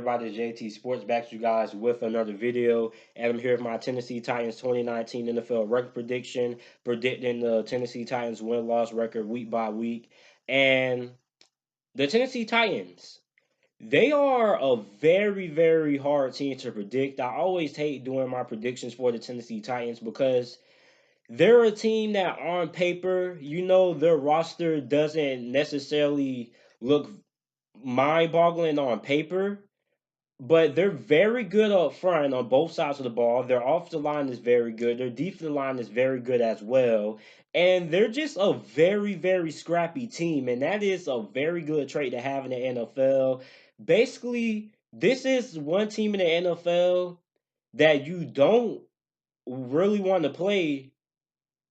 everybody? JT Sports back to you guys with another video. And I'm here with my Tennessee Titans 2019 NFL record prediction, predicting the Tennessee Titans win-loss record week by week. And the Tennessee Titans, they are a very, very hard team to predict. I always hate doing my predictions for the Tennessee Titans because they're a team that on paper, their roster doesn't necessarily look mind-boggling on paper, but they're very good up front on both sides of the ball. Their offensive line is very good. Their defensive line is very good as well. And they're just a very, very scrappy team. And that is a very good trait to have in the NFL. Basically, this is one team in the NFL that you don't really want to play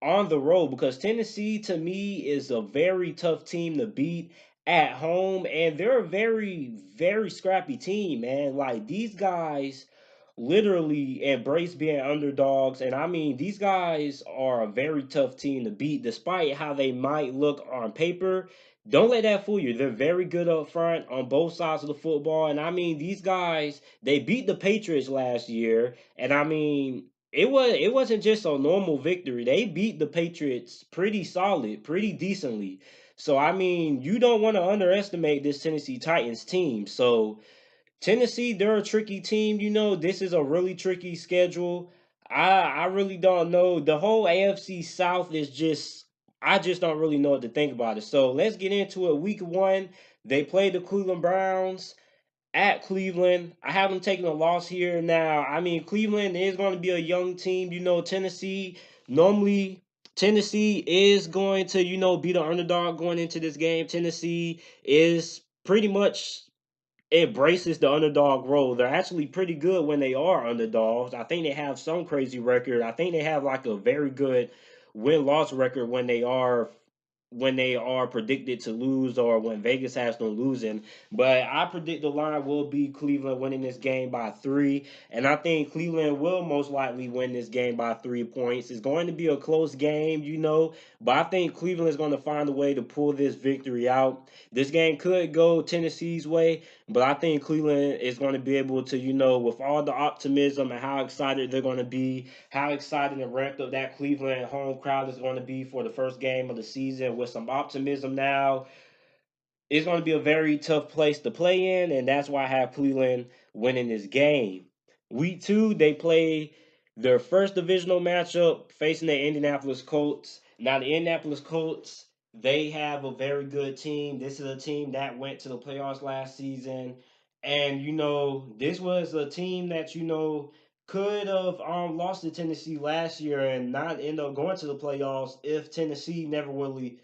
on the road because Tennessee to me is a very tough team to beat at home, and they're a very, very scrappy team, man. Like, these guys literally embrace being underdogs, and I mean, these guys are a very tough team to beat despite how they might look on paper. Don't let that fool you. They're very good up front on both sides of the football. And I mean, these guys, they beat the Patriots last year. And I mean, it wasn't just a normal victory. They beat the Patriots pretty solid, pretty decently. So I mean, you don't want to underestimate this Tennessee Titans team. So Tennessee, they're a tricky team. This is a really tricky schedule. I really don't know. The whole AFC South is just I just don't really know what to think about it. So let's get into it. Week one, they played the Cleveland Browns at Cleveland. I have them taking a loss here now. I mean, Cleveland is going to be a young team. Normally Tennessee is going to, be the underdog going into this game. Tennessee is pretty much embraces the underdog role. They're actually pretty good when they are underdogs. I think they have some crazy record. I think they have like a very good win-loss record when they are predicted to lose or when Vegas has them losing. But I predict the line will be Cleveland winning this game by 3. And I think Cleveland will most likely win this game by 3 points. It's going to be a close game, but I think Cleveland is going to find a way to pull this victory out. This game could go Tennessee's way, but I think Cleveland is going to be able to, with all the optimism and how excited they're going to be, how excited and ramped up that Cleveland home crowd is going to be for the first game of the season with some optimism now. It's going to be a very tough place to play in, and that's why I have Cleveland winning this game. Week two, they play their first divisional matchup facing the Indianapolis Colts. Now, the Indianapolis Colts, they have a very good team. This is a team that went to the playoffs last season. And, this was a team that, could have lost to Tennessee last year and not end up going to the playoffs if Tennessee never really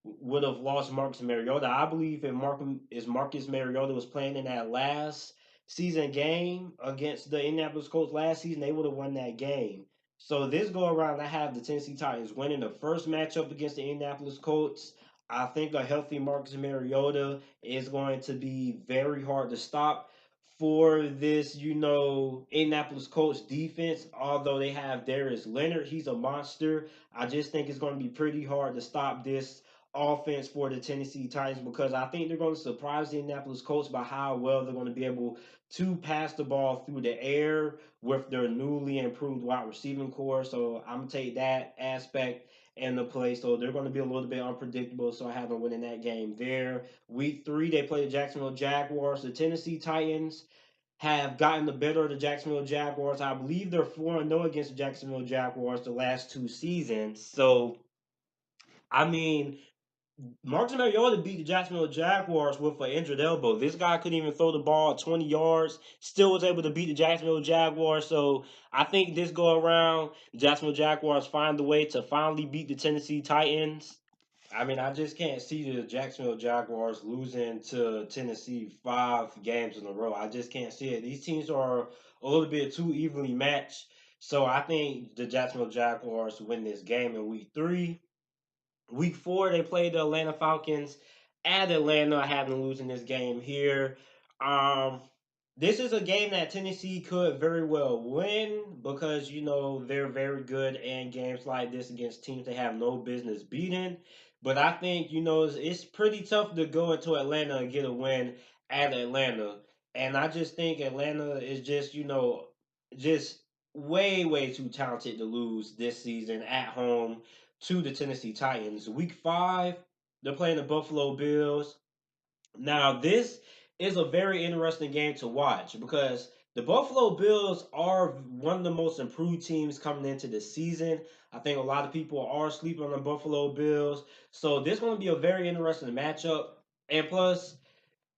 would have lost Marcus Mariota. I believe if Marcus Mariota was playing in that last season game against the Indianapolis Colts last season, they would have won that game. So this go around, I have the Tennessee Titans winning the first matchup against the Indianapolis Colts. I think a healthy Marcus Mariota is going to be very hard to stop for this, Indianapolis Colts defense. Although they have Darius Leonard, he's a monster. I just think it's going to be pretty hard to stop this offense for the Tennessee Titans because I think they're going to surprise the Indianapolis Colts by how well they're going to be able to pass the ball through the air with their newly improved wide receiving core. So I'm going to take that aspect into play. So they're going to be a little bit unpredictable. So I have them winning that game there. Week three, they play the Jacksonville Jaguars. The Tennessee Titans have gotten the better of the Jacksonville Jaguars. I believe they're 4-0 against the Jacksonville Jaguars the last 2 seasons. So, I mean, Marcus Mariota beat the Jacksonville Jaguars with an injured elbow. This guy couldn't even throw the ball 20 yards, still was able to beat the Jacksonville Jaguars. So I think this go around, the Jacksonville Jaguars find the way to finally beat the Tennessee Titans. I mean, I just can't see the Jacksonville Jaguars losing to Tennessee 5 games in a row. I just can't see it. These teams are a little bit too evenly matched. So I think the Jacksonville Jaguars win this game in week three. Week four, they played the Atlanta Falcons at Atlanta. I have them losing this game here. Um, this is a game that Tennessee could very well win because they're very good in games like this against teams they have no business beating. But I think it's pretty tough to go into Atlanta and get a win at Atlanta. And I just think Atlanta is just, just way, way too talented to lose this season at home to the Tennessee Titans. Week 5, they're playing the Buffalo Bills. Now, this is a very interesting game to watch because the Buffalo Bills are one of the most improved teams coming into the season. I think a lot of people are sleeping on the Buffalo Bills. So, this is going to be a very interesting matchup. And plus,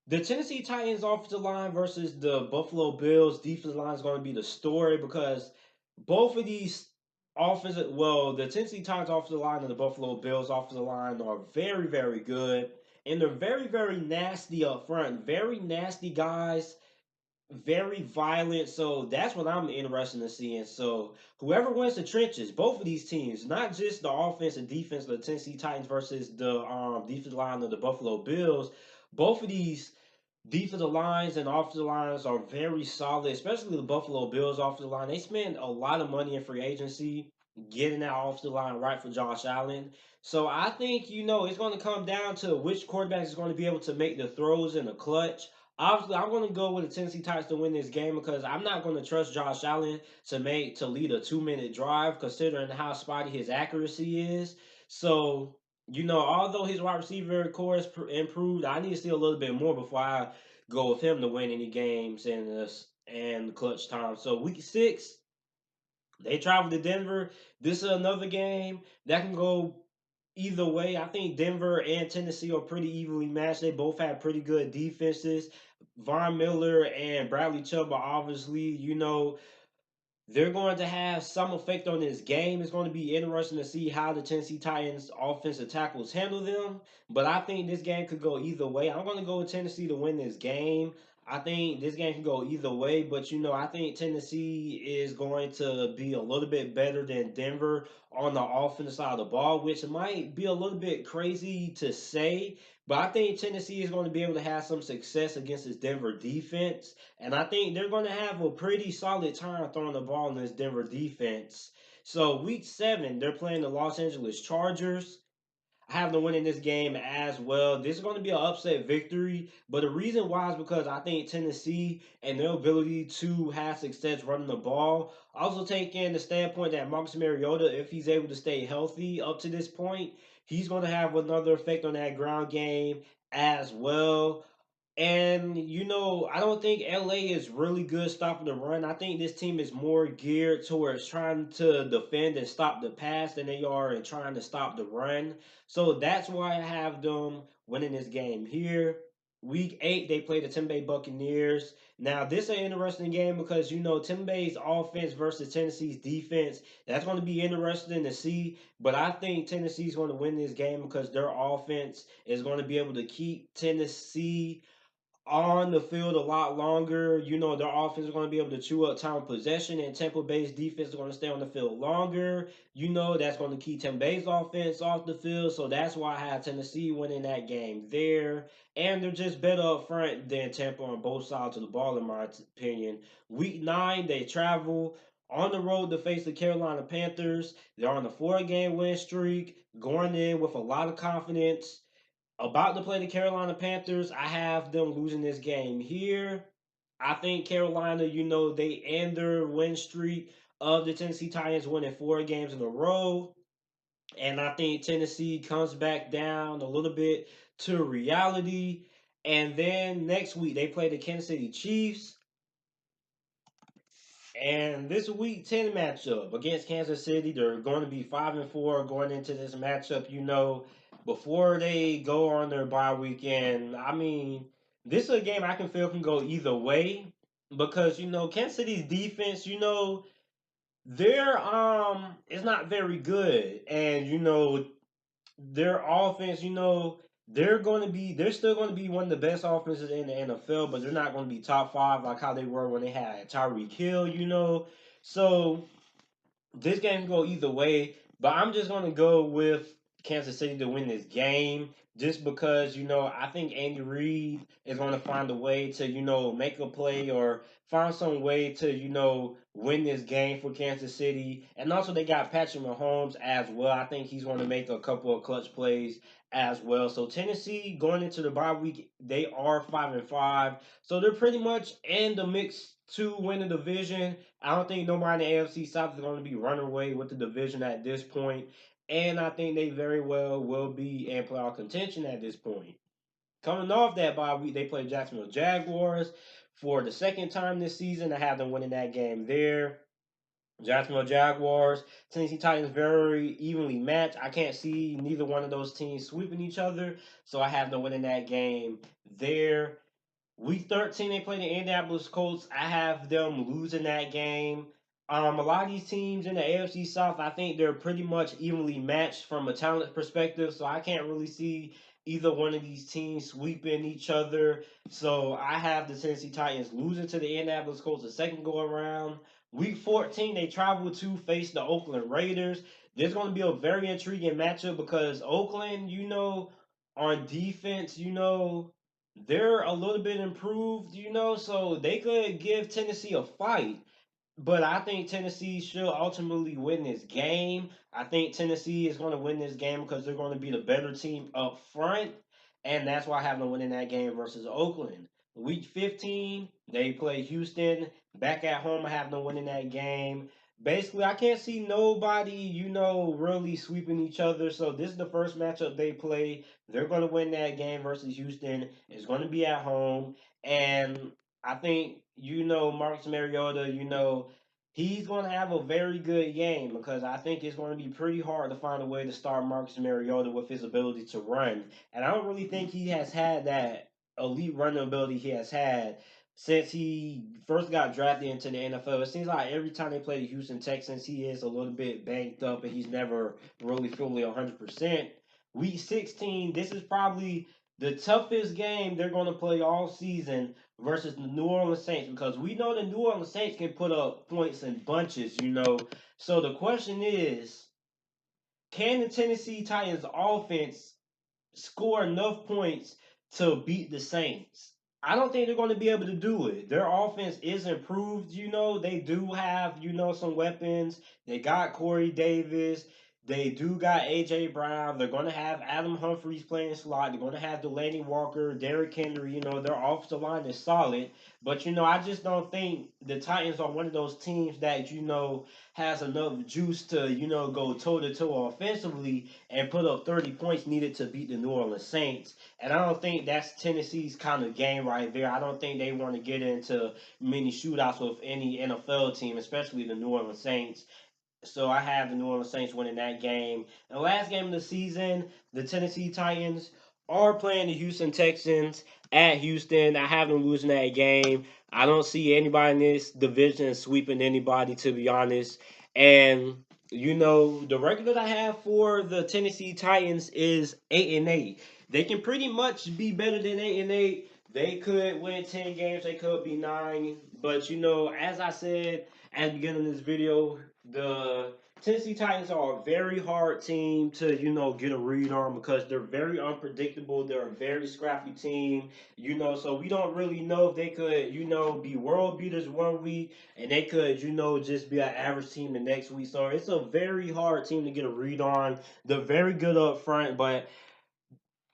the Tennessee Titans offensive line versus the Buffalo Bills defensive line is going to be the story because both of these the Tennessee Titans offensive line and the Buffalo Bills offensive line are very, very good. And they're very, very nasty up front. Very nasty guys, very violent. So that's what I'm interested in seeing. So whoever wins the trenches, both of these teams, not just the offense and defense of the Tennessee Titans versus the defensive line of the Buffalo Bills, both of these defensive lines and offensive lines are very solid, especially the Buffalo Bills offensive line. They spend a lot of money in free agency getting that offensive line right for Josh Allen. So I think, it's going to come down to which quarterback is going to be able to make the throws in the clutch. Obviously, I'm going to go with the Tennessee Titans to win this game because I'm not going to trust Josh Allen to lead a 2-minute drive, considering how spotty his accuracy is. So although his wide receiver core is improved, I need to see a little bit more before I go with him to win any games and clutch time. So week 6, they travel to Denver. This is another game that can go either way. I think Denver and Tennessee are pretty evenly matched. They both have pretty good defenses. Von Miller and Bradley Chubb are obviously, they're going to have some effect on this game. It's going to be interesting to see how the Tennessee Titans offensive tackles handle them. But I think this game could go either way. I'm going to go with Tennessee to win this game. I think this game can go either way, but I think Tennessee is going to be a little bit better than Denver on the offensive side of the ball, which might be a little bit crazy to say, but I think Tennessee is going to be able to have some success against this Denver defense. And I think they're going to have a pretty solid time throwing the ball in this Denver defense. So, week 7, they're playing the Los Angeles Chargers. I have them winning this game as well. This is going to be an upset victory, but the reason why is because I think Tennessee and their ability to have success running the ball. Also take in the standpoint that Marcus Mariota, if he's able to stay healthy up to this point, he's going to have another effect on that ground game as well. And I don't think LA is really good stopping the run. I think this team is more geared towards trying to defend and stop the pass than they are in trying to stop the run. So that's why I have them winning this game here. Week 8, they play the Tampa Bay Buccaneers. Now, this is an interesting game because Tampa Bay's offense versus Tennessee's defense. That's going to be interesting to see. But I think Tennessee's going to win this game because their offense is going to be able to keep Tennessee on the field a lot longer. Their offense is going to be able to chew up time of possession, and Tampa Bay's defense is going to stay on the field longer. That's going to keep Tampa Bay's offense off the field. So that's why I have Tennessee winning that game there. And they're just better up front than Tampa on both sides of the ball, in my opinion. Week 9, they travel on the road to face the Carolina Panthers. They're on a 4-game win streak, going in with a lot of confidence about to play the Carolina Panthers. I have them losing this game here. I think Carolina, they end their win streak of the Tennessee Titans winning 4 games in a row. And I think Tennessee comes back down a little bit to reality. And then next week, they play the Kansas City Chiefs. And this week 10 matchup against Kansas City, they're going to be 5-4 going into this matchup. Before they go on their bye weekend. I mean, this is a game I can feel can go either way because Kansas City's defense, their is not very good, and their offense, they're still going to be one of the best offenses in the NFL, but they're not going to be top 5 like how they were when they had Tyreek Hill. So this game can go either way, but I'm just going to go with Kansas City to win this game just because, I think Andy Reid is going to find a way to, make a play or find some way to, win this game for Kansas City. And also, they got Patrick Mahomes as well. I think he's going to make a couple of clutch plays as well. So, Tennessee going into the bye week, they are 5-5. So, they're pretty much in the mix to win the division. I don't think nobody in the AFC South is going to be running away with the division at this point. And I think they very well will be in playoff contention at this point. Coming off that bye week, they play Jacksonville Jaguars for the second time this season. I have them winning that game there. Jacksonville Jaguars, Tennessee Titans very evenly matched. I can't see neither one of those teams sweeping each other, so I have them winning that game there. Week 13, they play the Indianapolis Colts. I have them losing that game. A lot of these teams in the AFC South, I think they're pretty much evenly matched from a talent perspective, so I can't really see either one of these teams sweeping each other. So I have the Tennessee Titans losing to the Indianapolis Colts the second go around. Week 14, they travel to face the Oakland Raiders. There's going to be a very intriguing matchup because Oakland, on defense, they're a little bit improved, so they could give Tennessee a fight. But I think Tennessee should ultimately win this game. I think Tennessee is going to win this game because they're going to be the better team up front. And that's why I have them winning that game versus Oakland. Week 15, they play Houston. Back at home, I have them winning that game. Basically, I can't see nobody, really sweeping each other. So this is the first matchup they play. They're going to win that game versus Houston. It's going to be at home. And I think, Marcus Mariota, he's going to have a very good game because I think it's going to be pretty hard to find a way to start Marcus Mariota with his ability to run. And I don't really think he has had that elite running ability he has had since he first got drafted into the NFL. It seems like every time they play the Houston Texans, he is a little bit banged up and he's never really fully 100%. Week 16, this is probably the toughest game they're going to play all season versus the New Orleans Saints because we know the New Orleans Saints can put up points in bunches. So the question is, can the Tennessee Titans offense score enough points to beat the Saints? I don't think they're going to be able to do it. Their offense is improved. They do have, some weapons. They got Corey Davis. They do got AJ Brown. They're going to have Adam Humphries playing slot. They're going to have Delaney Walker, Derrick Henry. Their offensive line is solid. But, I just don't think the Titans are one of those teams that, has enough juice to, go toe to toe offensively and put up 30 points needed to beat the New Orleans Saints. And I don't think that's Tennessee's kind of game right there. I don't think they want to get into many shootouts with any NFL team, especially the New Orleans Saints. So I have the New Orleans Saints winning that game. The last game of the season, the Tennessee Titans are playing the Houston Texans at Houston. I have them losing that game. I don't see anybody in this division sweeping anybody, to be honest. And the record that I have for the Tennessee Titans is 8-8. They can pretty much be better than 8-8. They could win 10 games. They could be 9. But as I said at the beginning of this video, the Tennessee Titans are a very hard team to, get a read on because they're very unpredictable. They're a very scrappy team, so we don't really know if they could, be world beaters one week and they could, just be an average team the next week. So it's a very hard team to get a read on. They're very good up front, but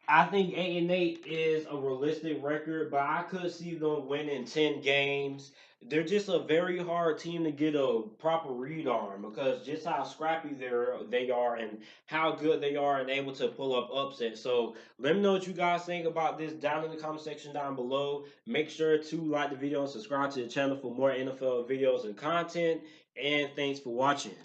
I think 8-8 is a realistic record, but I could see them winning 10 games. They're just a very hard team to get a proper read on because just how scrappy they are and how good they are and able to pull up upsets. So let me know what you guys think about this down in the comment section down below. Make sure to like the video and subscribe to the channel for more NFL videos and content. And thanks for watching.